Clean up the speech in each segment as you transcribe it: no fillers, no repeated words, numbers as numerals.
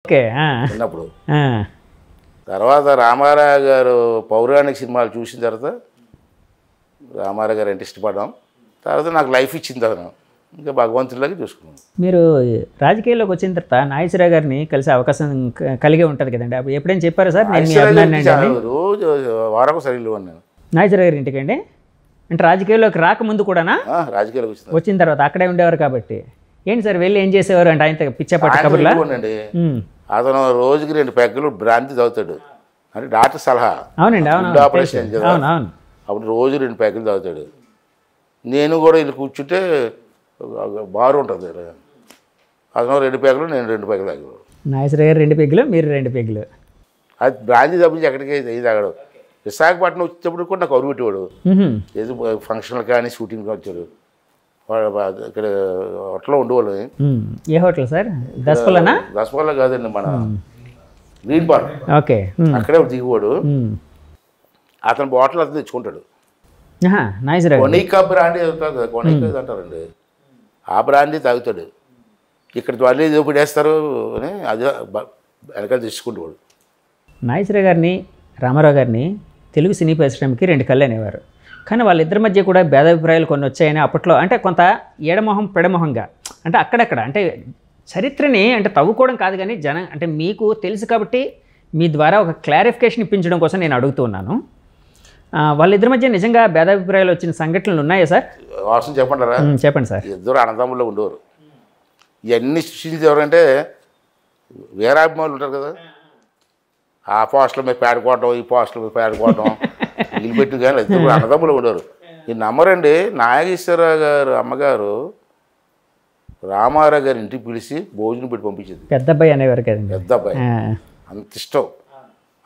Okay. చిన్నప్పుడు. తర్వాత రామారావు గారు పౌరాణిక సినిమాలు చూసిన తర్వాత రామారావు గారు అంటే ఇష్టపడ్డాం. తర్వాత నాకు లైఫ్ ఇచ్చింది అతను, ఇంకా భగవంతుడిలాగా చూసుకున్నాం. మీరు రాజకీయాల్లోకి వచ్చిన తర్వాత నాగేశ్వరరావు గారిని కలిసే అవకాశం కలిగే ఉంటుంది కదండి. అప్పుడు ఎప్పుడైనా చెప్పారా సార్ నేను మీ అభిమాని అని? రోజు వారం సరిగ్గా నేను నాగేశ్వరరావు గారి ఇంటికి అండి. అంటే రాజకీయాల్లోకి రాకముందు కూడానా? రాజకీయాలకు వచ్చిన తర్వాత అక్కడే ఉండేవారు కాబట్టి. ఏంటి సార్ వెళ్ళి ఏం చేసేవారు అంటే ఆయన పిచ్చపట్టి కబుర్లా? అండి అతను రోజుకి 2 పెగ్గలు బ్రాంతి తాగుతాడు, అంటే డాక్టర్ సలహా. అవునండి, అవును, ఆపరేషన్ కదా, అప్పుడు రోజు 2 పెగ్గలు తాగుతాడు. నేను కూడా వీళ్ళు కూర్చుంటే బారు ఉంటుంది, అతను 2 పెగ్గలు, నేను 2 పెగ్గలు తాగాడు. నాగేశ్వరరావు గారు 2 పెగ్గులు, మీరు 2 పెగ్గులు. అది బ్రాంతి తప్పించి ఎక్కడికి ఇది తాగాడు. విశాఖపట్నం వచ్చేటప్పుడు కూడా నాకు అరువు పెట్టేవాడు. ఏదో ఫంక్షన్లు కానీ షూటింగ్కి వచ్చాడు. ఇక్కడ హోటల్లో ఉండేవాళ్ళు. ఏ హోటల్ సార్? దసపల్లనా? దసపల్ల కాదండి, మన గ్రీన్ పార్క్. ఓకే. అక్కడే దిగువాడు. అతను బాటిల్ అతను తెచ్చుకుంటాడు. నాగేశ్వరరావు కొనికా బ్రాండీ అవుతుంది కదా, కొనికా అంటారండి, ఆ బ్రాండీ తాగుతాడు. ఇక్కడ మళ్ళీ ఏదో పడేస్తారు అని అది వెనకాల తెచ్చుకుంటాడు. నాగేశ్వరరావు గారిని రామారావు గారిని తెలుగు సినీ పరిశ్రమకి 2 కళ్ళు అనేవారు. కానీ వాళ్ళిద్దరి మధ్య కూడా భేదాభిప్రాయాలు కొన్ని వచ్చాయని అప్పట్లో, అంటే కొంత ఎడమొహం పెడమొహంగా, అంటే అక్కడక్కడ, అంటే చరిత్రని అంటే తవ్వుకోవడం కాదు కానీ జనం అంటే మీకు తెలుసు కాబట్టి మీ ద్వారా ఒక క్లారిఫికేషన్ ఇప్పించడం కోసం నేను అడుగుతూ ఉన్నాను. వాళ్ళిద్దరి మధ్య నిజంగా భేదాభిప్రాయాలు వచ్చిన సంఘటనలు ఉన్నాయా సార్? వాసన చెప్పంటారా? చెప్పండి సార్. ఇద్దరు అన్నదమ్ముల్లో ఉండేవారు. ఇవన్నీ సృష్టించేది ఎవరంటే వీరాభిమానులు ఉంటారు కదా, ఆ పోస్టుల మీద పేడుకోవటం, ఈ పోస్టుల మీద పేడుకోవటం వీళ్ళు పెట్టి, కానీ ఇద్దరు అన్నదమ్ములు ఉండేవారు. ఈ నమ్మరండి, నాగేశ్వరరావు గారు అమ్మగారు రామారావు గారి ఇంటికి పిలిచి భోజనం పెట్టి పంపించింది. పెద్ద అబ్బాయి అనేవారు కదండి. పెద్ద అబ్బాయి అంత ఇష్టం.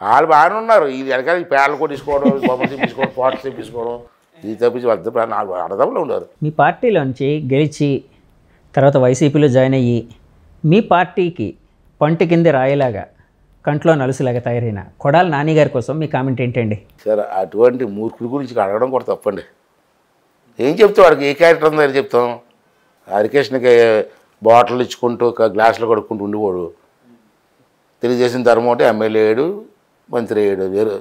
వాళ్ళు బాగానే ఉన్నారు, ఇది వెనకాల ఈ పేడలు కొట్టించుకోవడం, బొమ్మలు తెప్పించుకోవడం, పోటలు తెప్పించుకోవడం, ఇది తప్పించి వాళ్ళ నాకు అన్నదమ్ములు ఉన్నారు. మీ పార్టీలోంచి గెలిచి తర్వాత వైసీపీలో జాయిన్ అయ్యి మీ పార్టీకి పంటి కింద రాయేలాగా కంట్లో నలుసులాగా తయారైన కొడాలి నాని గారి కోసం మీ కామెంట్ ఏంటండి? సార్ అటువంటి మూర్ఖుడి గురించి అడగడం కూడా తప్పండి. ఏం చెప్తాం, వాడికి ఏ క్యారెక్టర్ ఉందని చెప్తాం. హరికృష్ణకి బాటిల్ ఇచ్చుకుంటూ గ్లాసులు కడుక్కుంటూ ఉండేవాడు. తెలుగుదేశం ధర్మం అంటే ఎమ్మెల్యే అయ్యాడు, మంత్రి అయ్యాడు, వేరు.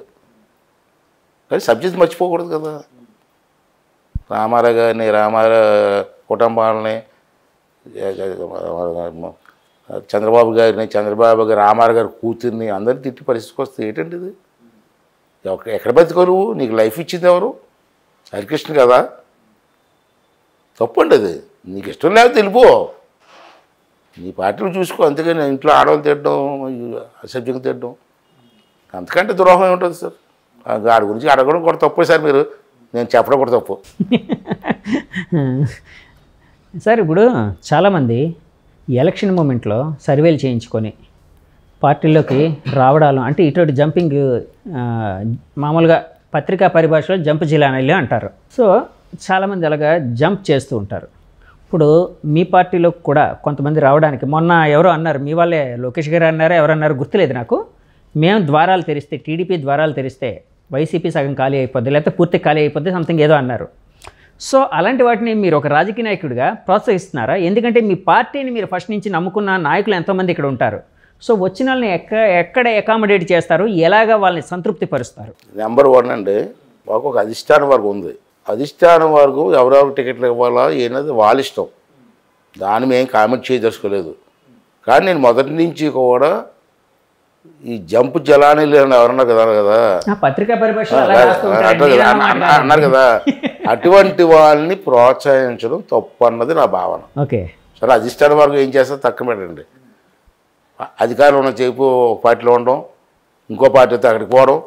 కానీ సబ్జెక్ట్ మర్చిపోకూడదు కదా. రామారావు గారిని, రామారావు కుటుంబాలని, చంద్రబాబు గారిని, చంద్రబాబు గారు రామారావు గారి కూతుర్ని అందరినీ తిట్టి పరిస్థితికి వస్తే ఏంటండి ఇది? ఎక్కడ బతికరు? నీకు లైఫ్ ఇచ్చింది ఎవరు? హరికృష్ణ కదా. తప్పండి అది. నీకు ఇష్టం లేకపోతే వెళ్ళిపో, నీ పార్టీలు చూసుకో. అంతేగాని ఇంట్లో ఆడవాళ్ళు తిట్టడం, అసభ్యంగా తిట్టడం, అంతకంటే ద్రోహం ఏముంటుంది సార్? వాడి గురించి అడగడం కూడా తప్పే సార్, మీరు నేను చెప్పడం కూడా తప్పు సార్. ఇప్పుడు చాలామంది ఎలక్షన్ మూమెంట్లో సర్వేలు చేయించుకొని పార్టీలోకి రావడాలు, అంటే ఇటువంటి జంపింగ్ మామూలుగా పత్రికా పరిభాషలో జంప్ జిలానీలు అంటారు. సో చాలామంది అలాగా జంప్ చేస్తూ ఉంటారు. ఇప్పుడు మీ పార్టీలో కూడా కొంతమంది రావడానికి, మొన్న ఎవరో అన్నారు, మీ వాళ్ళే లోకేష్ గారు అన్నారా ఎవరన్నారు గుర్తులేదు నాకు, మేము ద్వారాలు తెరిస్తే, టీడీపీ ద్వారాలు తెరిస్తే వైసీపీ సగం ఖాళీ అయిపోద్ది, లేకపోతే పూర్తి ఖాళీ అయిపోద్ది, సంథింగ్ ఏదో అన్నారు. సో అలాంటి వాటిని మీరు ఒక రాజకీయ నాయకుడిగా ప్రోత్సహిస్తున్నారా? ఎందుకంటే మీ పార్టీని మీరు ఫస్ట్ నుంచి నమ్ముకున్న నాయకులు ఎంతోమంది ఇక్కడ ఉంటారు. సో వచ్చిన వాళ్ళని ఎక్కడ అకామిడేట్ చేస్తారు, ఎలాగా వాళ్ళని సంతృప్తి పరుస్తారు? నెంబర్ 1 అండి, మాకు ఒక అధిష్టానం వరకు ఉంది. అధిష్టానం వరకు ఎవరెవరు టికెట్లు ఇవ్వాలా ఏనది వాళ్ళ ఇష్టం, దాన్ని మేము కామెంట్ చేయదలుచుకోలేదు. కానీ నేను మొదటి నుంచి కూడా ఈ జంపు జలానీలు ఎవరన్నారు కదా పత్రికా పరిభాష అన్నారు కదా, అటువంటి వాళ్ళని ప్రోత్సహించడం తప్పు అన్నది నా భావన. ఓకే సరే, అధిష్టానం వరకు ఏం చేస్తారు తక్కువ పెట్టండి. అధికారులు ఉన్న చేపు ఒక పార్టీలో ఉండడం, ఇంకో పార్టీతో అక్కడికి పోవడం,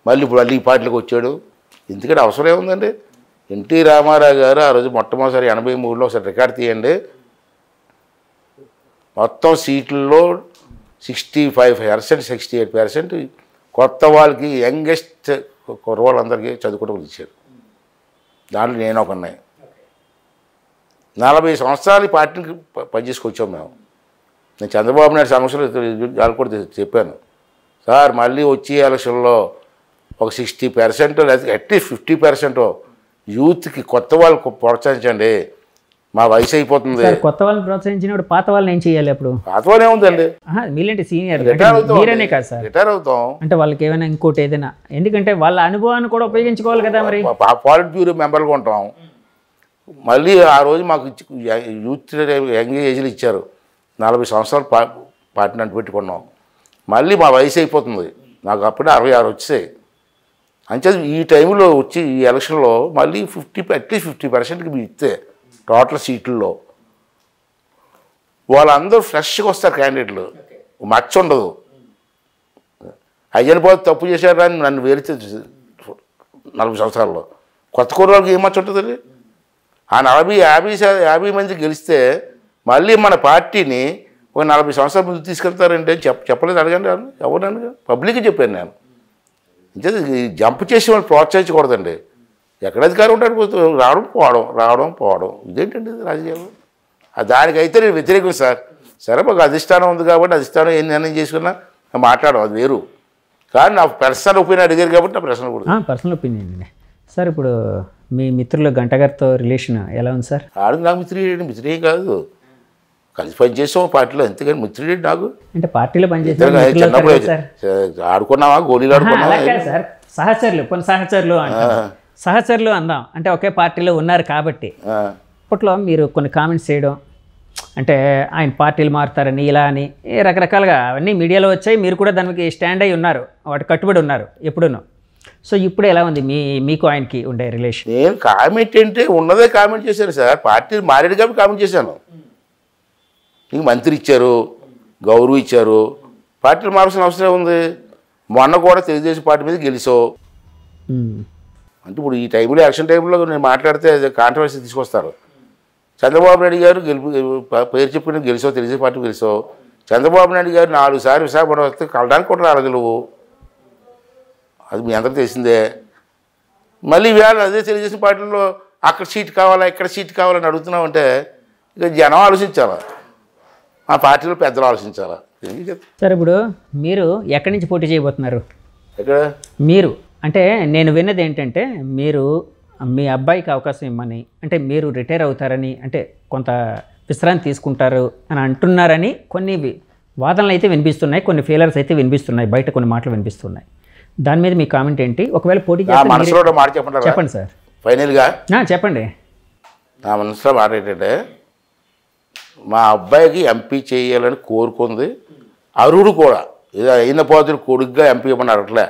మళ్ళీ ఇప్పుడు ఈ పార్టీలోకి వచ్చాడు. ఎందుకంటే అవసరం ఏముందండి? ఎన్టీ రామారావు గారు ఆ రోజు మొట్టమొదటిసారి 83లో ఒకసారి రికార్డు తీయండి, మొత్తం సీట్లలో 65%, 68% కొత్త వాళ్ళకి, యంగెస్ట్ కుర్రవాళ్ళందరికీ చదువుకోవడం ఇచ్చారు. దాంట్లో నేను ఒక ఉన్నాయి. 40 సంవత్సరాలు పార్టీకి పనిచేసుకొచ్చాం మేము. నేను చంద్రబాబు నాయుడు సమస్యలు వాళ్ళు కూడా చెప్పాను, సార్ మళ్ళీ వచ్చే ఎలక్షన్లో ఒక 60% లేదా అట్లీస్ట్ 50% యూత్కి కొత్త వాళ్ళకు ప్రోత్సహించండి. మా వయసు అయిపోతుంది. సార్ కొత్త వాళ్ళని ప్రోత్సహించినప్పుడు పాత వాళ్ళని ఏం చేయాలి అప్పుడు? పాత వాళ్ళు ఏముందండి, మీలాంటి సీనియర్ రిటైర్ అవుతాం, మీరనే కాదు సార్, రిటైర్ అవుతాం. అంటే వాళ్ళకి ఏమైనా ఇంకోటి ఏదైనా, ఎందుకంటే వాళ్ళ అనుభవాన్ని కూడా ఉపయోగించుకోవాలి కదా మరి. పాలిట్ బ్యూరో మెంబర్గా ఉంటాం. మళ్ళీ ఆ రోజు మాకు యూత్ యంగ్ ఏజ్లు ఇచ్చారు, 40 సంవత్సరాలు పార్టీని అంటు పెట్టుకున్నాం. మళ్ళీ మా వయసు అయిపోతుంది, నాకు అప్పుడే 66 వచ్చాయి. అంతే ఈ టైంలో వచ్చి ఈ ఎలక్షన్లో మళ్ళీ అట్లీస్ట్ 50%కి మీరు ఇస్తే టోటల్ సీట్లలో వాళ్ళందరూ ఫ్రెష్గా వస్తారు క్యాండిడేట్లు, మచ్చ ఉండదు. అయ్యని పోతే తప్పు చేశారు అని నన్ను వేరితే 40 సంవత్సరాల్లో కొత్త కుర్రాళ్ళకి ఏం మచ్చ ఉంటుందండి? ఆ 40-50 మంది గెలిస్తే మళ్ళీ మన పార్టీని ఒక 40 సంవత్సరాల ముందు తీసుకెళ్తారంటే చెప్పలేదు, అడగండి ఎవరు పబ్లిక్కి చెప్పాను నేను. అంటే జంప్ చేసి వాళ్ళు ప్రోత్సహించకూడదండి. ఎక్కడ అధికారం ఉంటాడు, రావడం పోవడం ఇదేంటండి రాజకీయాలు? దానికైతే నేను వ్యతిరేకం సార్. సరే మాకు అధిష్టానం ఉంది కాబట్టి అధిష్టానం ఏం నిర్ణయం చేసుకున్నా మాట్లాడడం అది వేరు, కానీ నా పర్సనల్ ఒపీనియన్ అడిగారు కాబట్టి నా ప్రశ్న కూడా పర్సనల్ ఒపీనియన్ అండి. సార్ ఇప్పుడు మీ మిత్రులు గంట గారితో రిలేషన్ ఎలా ఉంది సార్? ఆడికి నాకు మిత్రుడే కాదు, కలిసి పనిచేసాం పార్టీలో, అంతేగాని మిత్రుడే నాకు. అంటే పార్టీలో పనిచేసే చిన్నప్పుడు ఆడుకున్నావా, గోళీలు ఆడుకున్నావా సార్? సహచరులు, కొన్ని సహచరులు అందాం, అంటే ఒకే పార్టీలో ఉన్నారు కాబట్టి. అప్పట్లో మీరు కొన్ని కామెంట్స్ చేయడం, అంటే ఆయన పార్టీలు మారుతారని ఇలా అని రకరకాలుగా అవన్నీ మీడియాలో వచ్చాయి, మీరు కూడా దానికి స్టాండ్ అయి ఉన్నారు, వాటి కట్టుబడి ఉన్నారు ఎప్పుడూనూ. సో ఇప్పుడు ఎలా ఉంది మీకు ఆయనకి ఉండే రిలేషన్? నేను కామెంట్ అంటే ఉన్నదే కామెంట్ చేశాను సార్, పార్టీలు మారేడు కాబట్టి కామెంట్ చేశాను. నీకు మంత్రి ఇచ్చారు, గౌరవం ఇచ్చారు, పార్టీలు మారాల్సిన అవసరం ఉంది. మొన్న కూడా తెలుగుదేశం పార్టీ మీద గెలిచావు అంటే ఇప్పుడు ఈ టైంలో ఎలక్షన్ టైంలో నేను మాట్లాడితే కాంట్రవర్సీ తీసుకొస్తారు. చంద్రబాబు నాయుడు గారు పేరు చెప్పిన గెలిచావు, తెలుగుదేశం పార్టీ గెలిచావు. చంద్రబాబు నాయుడు గారు 4 సార్లు విశాఖపట్నం వస్తే కలడానికి కూడా రాలేదు నువ్వు, అది మీ అందరికీ తెలిసిందే. మళ్ళీ వేళ అదే తెలుగుదేశం పార్టీలో అక్కడ సీట్ కావాలా ఇక్కడ సీట్ కావాలని అడుగుతున్నామంటే ఇక జనం ఆలోచించాలా, మా పార్టీలో పెద్దలు ఆలోచించాలా. సార్ ఇప్పుడు మీరు ఎక్కడి నుంచి పోటీ చేయబోతున్నారు? ఎక్కడ మీరు అంటే నేను విన్నది ఏంటంటే మీరు మీ అబ్బాయికి అవకాశం ఇమ్మని, అంటే మీరు రిటైర్ అవుతారని, అంటే కొంత విశ్రాంతి తీసుకుంటారు అని అంటున్నారని కొన్ని వాదనలు అయితే వినిపిస్తున్నాయి, కొన్ని ఫెయిలర్స్ అయితే వినిపిస్తున్నాయి, బయట కొన్ని మాటలు వినిపిస్తున్నాయి. దాని మీద మీ కామెంట్ ఏంటి? ఒకవేళ పోటీ మనసులో మాట చెప్పండి సార్. ఫైనల్గా చెప్పండి. నా మనసులో మాట ఏంటంటే మా అబ్బాయికి ఎంపీ చేయాలని కోరుకుంది, అరుడు కూడా ఏదో అయిన పోతులు కొడుకుగా ఎంపీ ఇవ్వమని అడగట్లే,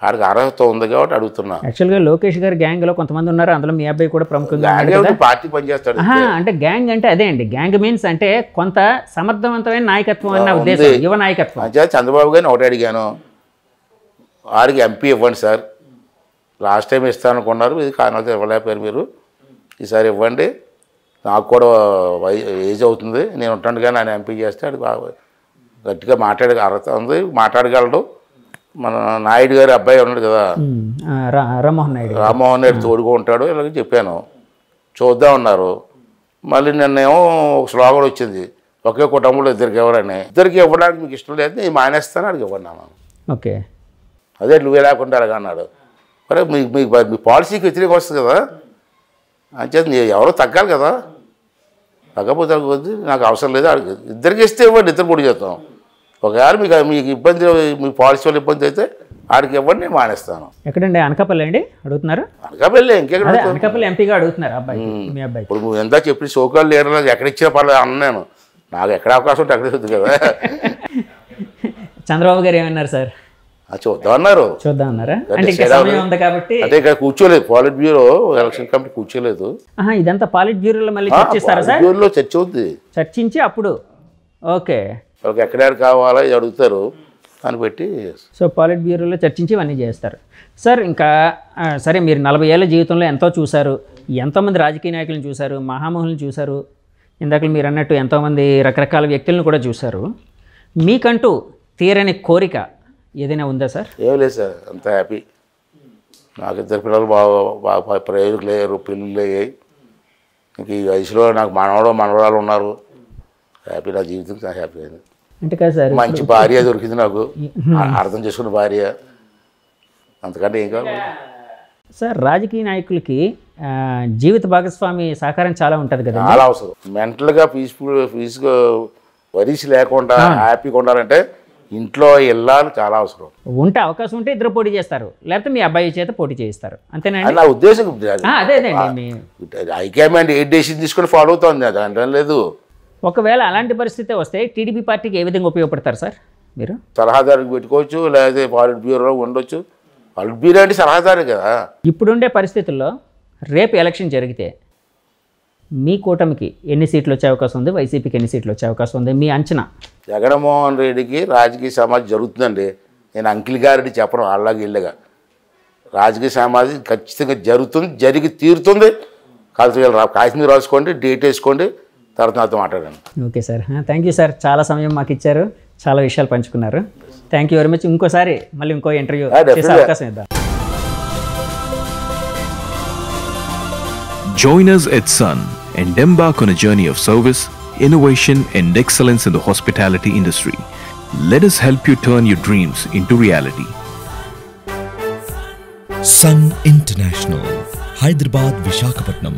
ఆడికి అర్హత ఉంది కాబట్టి అడుగుతున్నా. యాక్చువల్గా లోకేష్ గారి గ్యాంగ్లో కొంతమంది ఉన్నారు, అందులో మీ అబ్బాయి కూడా ప్రముఖంగా పార్టీ పనిచేస్తాడు. అంటే గ్యాంగ్ అంటే అదే అండి, గ్యాంగ్ మీన్స్ అంటే కొంత సమర్థవంతమైన నాయకత్వం అన్న ఉద్దేశం, యువ నాయకత్వం. అంటే చంద్రబాబు గారిని ఒకటి అడిగాను, ఆడికి ఎంపీ ఇవ్వండి సార్, లాస్ట్ టైం ఇస్తాననుకున్నారు, ఇది కారణాలతో ఇవ్వలేకపోయారు మీరు, ఈసారి ఇవ్వండి, నాకు కూడా ఏజ్ అవుతుంది, నేను ఉంటాను కానీ ఆయన ఎంపీ చేస్తే అది గట్టిగా మాట్లాడే అర్హత ఉంది, మాట్లాడగలడు. మన నాయుడు గారి అబ్బాయి ఉన్నాడు కదా, రామ్మోహన్ నాయుడు తోడుగా ఉంటాడు, ఇలాగ చెప్పాను, చూద్దాం ఉన్నారు. మళ్ళీ నిన్నేమో ఒక స్లోగన్ వచ్చింది, ఒకే కుటుంబంలో ఇద్దరికి ఎవరని, ఇద్దరికి ఇవ్వడానికి మీకు ఇష్టం లేదు నేను మానేస్తాను అడిగి ఇవ్వన్నాను. ఓకే అదే నువ్వే లేకుండా అలాగ అన్నాడు. మరి మీ పాలసీకి వ్యతిరేకం వస్తుంది కదా, అంచేత ఎవరో తగ్గాలి కదా, తగ్గపోతే నాకు అవసరం లేదు, ఇద్దరికి ఇస్తే ఇవ్వండి, ఇద్దరు పొడి చేస్తాం. ఒకవేళ మీకు ఇబ్బంది, మీ పాలసీ వల్ల ఇబ్బంది అయితే ఆడికి ఇవ్వండి, నేను మానేస్తాను. ఎక్కడండి? అనకాపల్లి అండి అడుగుతున్నారు? అనకాపల్లి ఇంకెక్కడ? అనకాపల్లి ఎంపీగా అడుగుతున్నారు అబ్బాయి, మీ అబ్బాయి. ఇప్పుడు నువ్వు ఎంత చెప్పి సోకాల్ లీడర్లకు ఎక్కడ ఇచ్చినా పర్లేదు అన్నాను, నాకు ఎక్కడ అవకాశం ఉంటే అక్కడే వద్దు కదా. చంద్రబాబు గారు ఏమన్నారు సార్? చూద్దామన్నారు. చూద్దామన్నారా? అంటే సమయం ఉంది కాబట్టి. అంటే ఇక్కడ కూర్చోలేదు, పాలిట్ బ్యూరో ఎలక్షన్ కమిటీ కూర్చోలేదు. ఇదంతా పాలిట్ బ్యూరోలో మళ్ళీ చర్చిస్తారా సార్? బ్యూరోలో చర్చ అవుతుంది, చర్చించి అప్పుడు ఓకే వాళ్ళకి ఎక్కడ కావాలా ఇది అడుగుతారు అని పెట్టి. సో పాలిట్ బ్యూరోలో చర్చించి ఇవన్నీ చేస్తారు సార్. ఇంకా సరే, మీరు 40 ఏళ్ళ జీవితంలో ఎంతో చూశారు, ఎంతోమంది రాజకీయ నాయకులను చూశారు, మహామహులను చూశారు, ఇందాక మీరు అన్నట్టు ఎంతోమంది రకరకాల వ్యక్తులను కూడా చూశారు. మీకంటూ తీరని కోరిక ఏదైనా ఉందా సార్? ఏం లేదు సార్, అంత హ్యాపీ. నాకు 2 పిల్లలు బాగా ప్రయోజకులు అయ్యారు, పెళ్ళిళ్ళు అయ్యాయి. ఇంక ఈ వయసులో నాకు మనవరాలు ఉన్నారు, హ్యాపీ. నా జీవితం చాలా హ్యాపీ అయింది. అంటే కాదు సార్, మంచి భార్య దొరికింది నాకు, అర్థం చేసుకున్న భార్య, అంతకంటే ఏం కావాలి సార్. రాజకీయ నాయకులకి జీవిత భాగస్వామి సహకారం చాలా ఉంటుంది కదా. చాలా అవసరం. మెంటల్గా పీస్గా వరీస్ లేకుండా హ్యాపీగా ఉండాలంటే ఇంట్లో వెళ్ళాలి, చాలా అవసరం. ఉంటే అవకాశం ఉంటే ఇద్దరు పోటీ చేస్తారు, లేకపోతే మీ అబ్బాయి చేత పోటీ చేయిస్తారు, అంతేనండి నా ఉద్దేశం. అదేనండి, హైకమాండ్ ఏ డెసిషన్ తీసుకొని ఫాలో అవుతుంది, అది అంటే లేదు. ఒకవేళ అలాంటి పరిస్థితి వస్తే టీడీపీ పార్టీకి ఏ విధంగా ఉపయోగపడతారు సార్ మీరు? సలహాదారుకి పెట్టుకోవచ్చు, లేకపోతే పాలిట్ బ్యూరోలో ఉండొచ్చు. పాలిట్ బ్యూరో అంటే సలహాదారు కదా. ఇప్పుడుండే పరిస్థితుల్లో రేపు ఎలక్షన్ జరిగితే మీ కూటమికి ఎన్ని సీట్లు వచ్చే అవకాశం ఉంది, వైసీపీకి ఎన్ని సీట్లు వచ్చే అవకాశం ఉంది, మీ అంచనా? జగన్మోహన్ రెడ్డికి రాజకీయ సమాజం జరుగుతుందండి. నేను అంకిల్ గారికి చెప్పడం అలాగే ఇళ్ళగా రాజకీయ సమాజం ఖచ్చితంగా జరుగుతుంది, జరిగి తీరుతుంది. కాశ్మీర్ రాసుకోండి, డేట్ వేసుకోండి, తర్వాత నాతో మాట్లాడండి. Okay sir, thank you sir, చాలా సమయం మాకు ఇచ్చారు, చాలా విషయాలు పంచుకున్నారు. Thank you very much. ఇంకోసారి మళ్ళీ ఇంకో ఇంటర్వ్యూ చేసే అవకాశం ఇద్దాం. Join us at Sun and embark on a journey of service, innovation and excellence in the hospitality industry. Let us help you turn your dreams into reality. Sun International, Hyderabad, Visakhapatnam.